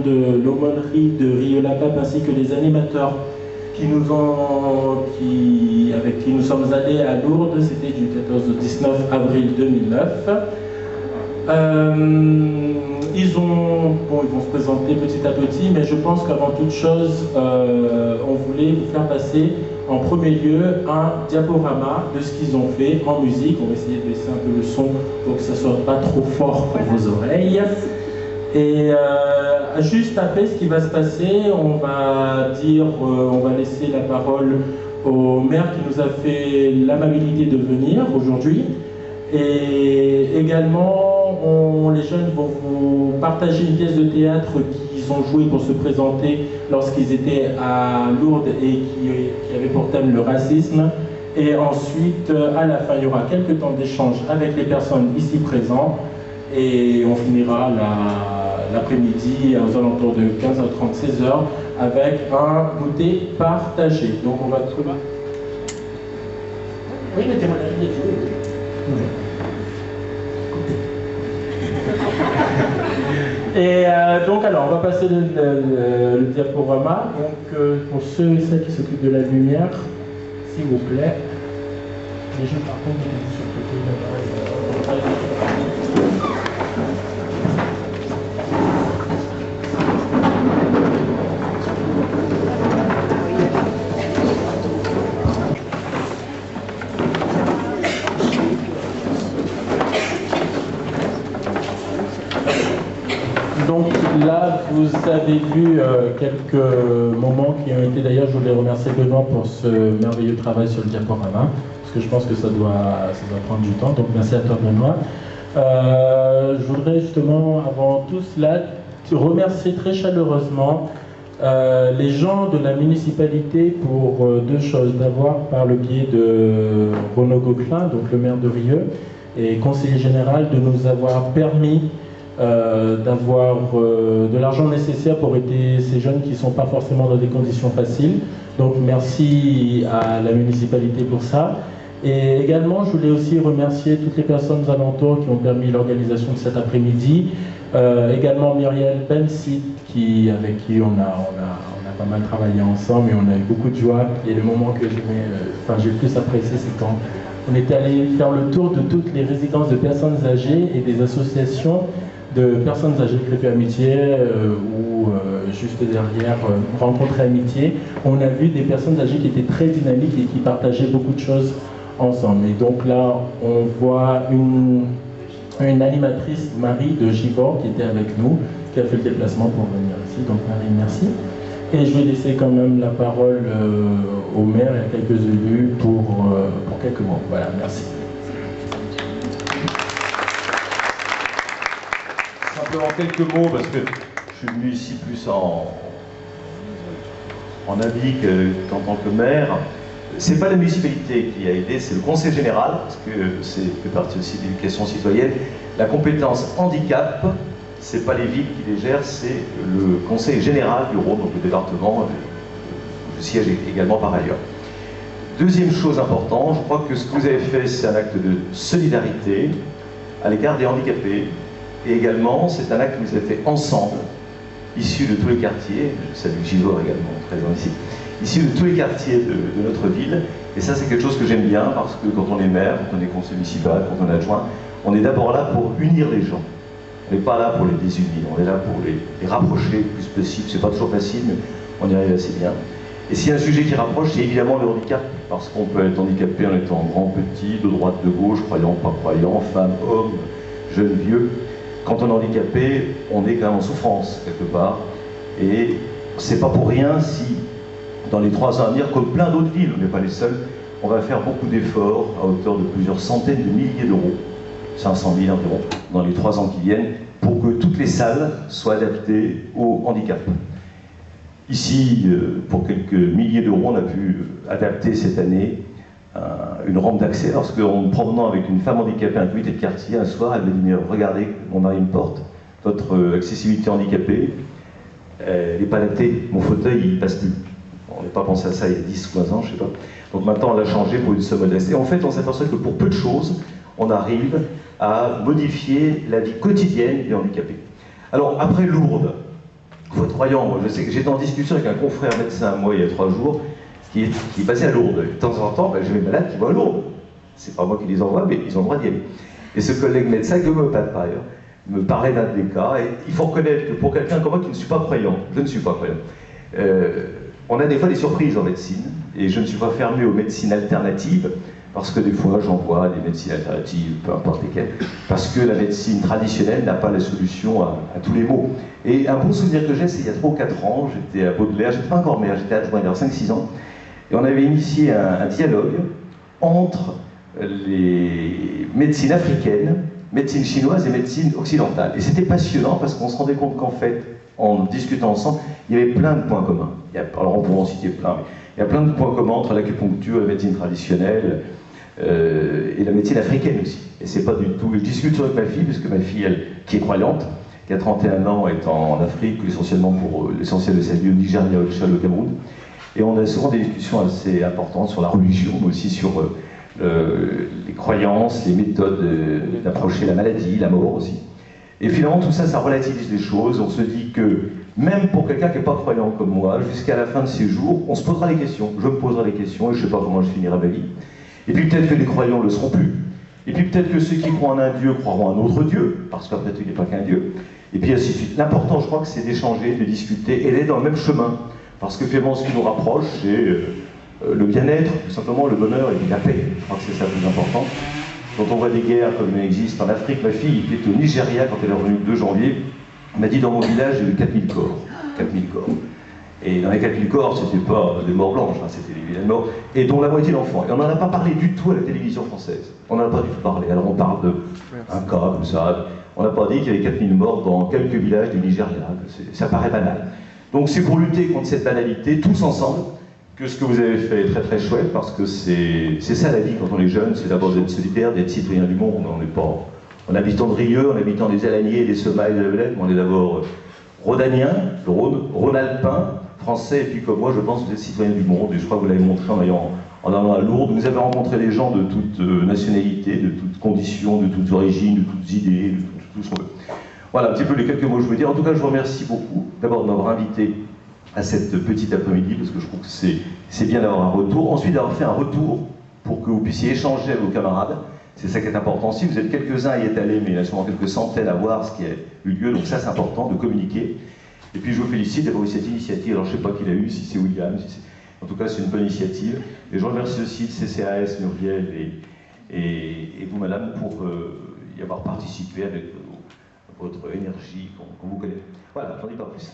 de l'aumônerie de Rieux-la-Pape ainsi que les animateurs avec qui nous sommes allés à Lourdes, c'était du 14 au 19 avril 2009. Ils vont se présenter petit à petit, mais je pense qu'avant toute chose, on voulait vous faire passer en premier lieu un diaporama de ce qu'ils ont fait en musique. On va essayer de baisser un peu le son pour que ça ne soit pas trop fort pour vos oreilles. Et juste après ce qui va se passer, on va laisser la parole au maire qui nous a fait l'amabilité de venir aujourd'hui. Et également, les jeunes vont vous partager une pièce de théâtre qu'ils ont joué pour se présenter lorsqu'ils étaient à Lourdes et qui avait pour thème le racisme. Et ensuite, à la fin, il y aura quelques temps d'échange avec les personnes ici présentes et on finira l'après-midi aux alentours de 15h30, 16h avec un goûter partagé. Donc on va trouver... Oui, mettez-moi la ligne de jeu. Et donc alors, on va passer le diaporama. Donc pour ceux et celles qui s'occupent de la lumière, s'il vous plaît. Les gens par contre, sur le côté là-bas. Donc là, vous avez vu quelques moments qui ont été, d'ailleurs, je voulais remercier Benoît pour ce merveilleux travail sur le diaporama, parce que je pense que ça doit prendre du temps, donc merci à toi Benoît. Je voudrais justement, avant tout cela, remercier très chaleureusement les gens de la municipalité pour deux choses. D'abord, par le biais de Renaud Gauquelin, donc le maire de Rieux, et conseiller général, de nous avoir permis d'avoir de l'argent nécessaire pour aider ces jeunes qui ne sont pas forcément dans des conditions faciles. Donc merci à la municipalité pour ça. Et également, je voulais aussi remercier toutes les personnes alentours qui ont permis l'organisation de cet après-midi. Également Muriel Bensit, avec qui on a pas mal travaillé ensemble et on a eu beaucoup de joie. Et le moment que j'ai le plus apprécié, c'est quand on était allé faire le tour de toutes les résidences de personnes âgées et des associations de personnes âgées de Crépy Amitié ou juste derrière Rencontre Amitié. On a vu des personnes âgées qui étaient très dynamiques et qui partageaient beaucoup de choses ensemble. Et donc là, on voit une animatrice, Marie de Givor, qui était avec nous, qui a fait le déplacement pour venir ici. Donc Marie, merci. Et je vais laisser quand même la parole au maire et à quelques élus pour quelques mots. Voilà, merci. Simplement quelques mots, parce que je suis venu ici plus en avis qu'en tant que maire. C'est pas la municipalité qui a aidé, c'est le conseil général, parce que c'est fait partie aussi de l'éducation citoyenne. La compétence handicap, c'est pas les villes qui les gèrent, c'est le conseil général du Rhône, donc le département, je siège également par ailleurs. Deuxième chose importante, je crois que ce que vous avez fait, c'est un acte de solidarité à l'égard des handicapés. Et également, c'est un acte que vous avez fait ensemble, issus de tous les quartiers, je salue Givor également, présent ici, issus de tous les quartiers de notre ville. Et ça, c'est quelque chose que j'aime bien, parce que quand on est maire, quand on est conseiller municipal, quand on est adjoint, on est d'abord là pour unir les gens. On n'est pas là pour les désunir, on est là pour les rapprocher le plus possible. C'est pas toujours facile, mais on y arrive assez bien. Et s'il y a un sujet qui rapproche, c'est évidemment le handicap, parce qu'on peut être handicapé en étant grand, petit, de droite, de gauche, croyant, pas croyant, femme, homme, jeune, vieux. Quand on est handicapé, on est quand même en souffrance, quelque part. Et c'est pas pour rien si, dans les 3 ans à venir, comme plein d'autres villes, on n'est pas les seuls, on va faire beaucoup d'efforts à hauteur de plusieurs centaines de milliers d'euros, 500 000 environ, dans les 3 ans qui viennent, pour que toutes les salles soient adaptées au handicap. Ici, pour quelques milliers d'euros, on a pu adapter cette année une rampe d'accès, parce qu'en me promenant avec une femme handicapée à un comité de quartier, un soir, elle m'a dit « Regardez, mon mari me porte, votre accessibilité handicapée, elle n'est pas adaptée, mon fauteuil, il ne passe plus. » On n'a pas pensé à ça il y a 10 ou 15 ans, je ne sais pas. Donc maintenant, on l'a changé pour une somme modeste. Et en fait, on s'aperçoit que pour peu de choses, on arrive à modifier la vie quotidienne des handicapés. Alors, après Lourdes, croyant. Moi, je sais que j'étais en discussion avec un confrère médecin, moi, il y a 3 jours, qui est basé à Lourdes. De temps en temps, j'ai mes malades qui vont à Lourdes. C'est pas moi qui les envoie, mais ils ont le droit d'y aller. Et ce collègue médecin, qui est homéopathe par ailleurs, me parlait d'un des cas, et il faut reconnaître que pour quelqu'un comme moi qui ne suis pas croyant, je ne suis pas croyant, on a des fois des surprises en médecine, et je ne suis pas fermé aux médecines alternatives, parce que des fois j'envoie des médecines alternatives, peu importe lesquelles, parce que la médecine traditionnelle n'a pas la solution à tous les maux. Et un bon souvenir que j'ai, c'est il y a 3 ou 4 ans, j'étais à Baudelaire, j'étais pas encore maire, j'étais adjoint il y a 5-6 ans, et on avait initié un dialogue entre les médecines africaines, médecine chinoise et médecine occidentale. Et c'était passionnant parce qu'on se rendait compte qu'en fait, en discutant ensemble, il y avait plein de points communs. Alors on pourrait en citer plein, mais il y a plein de points communs entre l'acupuncture, la médecine traditionnelle et la médecine africaine aussi. Et c'est pas du tout... Je discute avec ma fille, puisque ma fille, elle, qui est croyante, qui a 31 ans, est en Afrique, essentiellement pour l'essentiel de sa vie au Nigeria, au Tchad, au Cameroun. Et on a souvent des discussions assez importantes sur la religion, mais aussi sur les croyances, les méthodes d'approcher la maladie, la mort aussi. Et finalement, tout ça, ça relativise les choses. On se dit que, même pour quelqu'un qui n'est pas croyant comme moi, jusqu'à la fin de ses jours, on se posera des questions. Je me poserai des questions et je ne sais pas comment je finirai ma vie. Et puis peut-être que les croyants ne le seront plus. Et puis peut-être que ceux qui croient en un Dieu croiront en un autre Dieu, parce qu'après tout, il n'est pas qu'un Dieu. Et puis ainsi de suite. L'important, je crois que c'est d'échanger, de discuter et d'aller dans le même chemin. Parce que finalement, ce qui nous rapproche, c'est le bien-être, tout simplement, le bonheur et puis la paix. Je crois que c'est ça le plus important. Quand on voit des guerres comme il existe en Afrique, ma fille qui était au Nigeria quand elle est revenue le 2 janvier, m'a dit dans mon village, j'ai eu 4000 corps. 4000 corps. Et dans les 4000 corps, c'était pas des morts blanches, hein, c'était des vilaines morts, et dont la moitié d'enfants. Et on n'en a pas parlé du tout à la télévision française. On n'en a pas du tout parlé. Alors on parle d'un cas comme ça. On n'a pas dit qu'il y avait 4000 morts dans quelques villages du Nigeria. Ça paraît banal. Donc c'est pour lutter contre cette banalité, tous ensemble, que ce que vous avez fait est très très chouette, parce que c'est ça la vie quand on est jeune, c'est d'abord d'être solidaire, d'être citoyen du monde. On n'est pas en habitant de Rieux, en habitant des Alaniers, des Semailles, de la Belette, on est d'abord rhodanien, le Rhône, Rhône-Alpin, français, et puis comme moi, je pense que vous êtes citoyen du monde, et je crois que vous l'avez montré en allant à Lourdes. Vous avez rencontré des gens de toutes nationalités, de toutes conditions, de toutes origines, de toutes idées, de tout ce qu'on veut. Voilà un petit peu les quelques mots que je veux dire. En tout cas, je vous remercie beaucoup d'abord de m'avoir invité à cette petite après-midi, parce que je trouve que c'est bien d'avoir un retour. Ensuite, d'avoir fait un retour pour que vous puissiez échanger avec vos camarades. C'est ça qui est important aussi. Vous êtes quelques-uns à y être allés, mais il y a sûrement quelques centaines à voir ce qui a eu lieu. Donc ça, c'est important de communiquer. Et puis, je vous félicite d'avoir eu cette initiative. Alors, je ne sais pas qui l'a eu, si c'est William, si en tout cas, c'est une bonne initiative. Et je remercie aussi le CCAS, Muriel et vous, madame, pour y avoir participé avec votre énergie qu'on vous connaît. Voilà, j'en dis pas plus.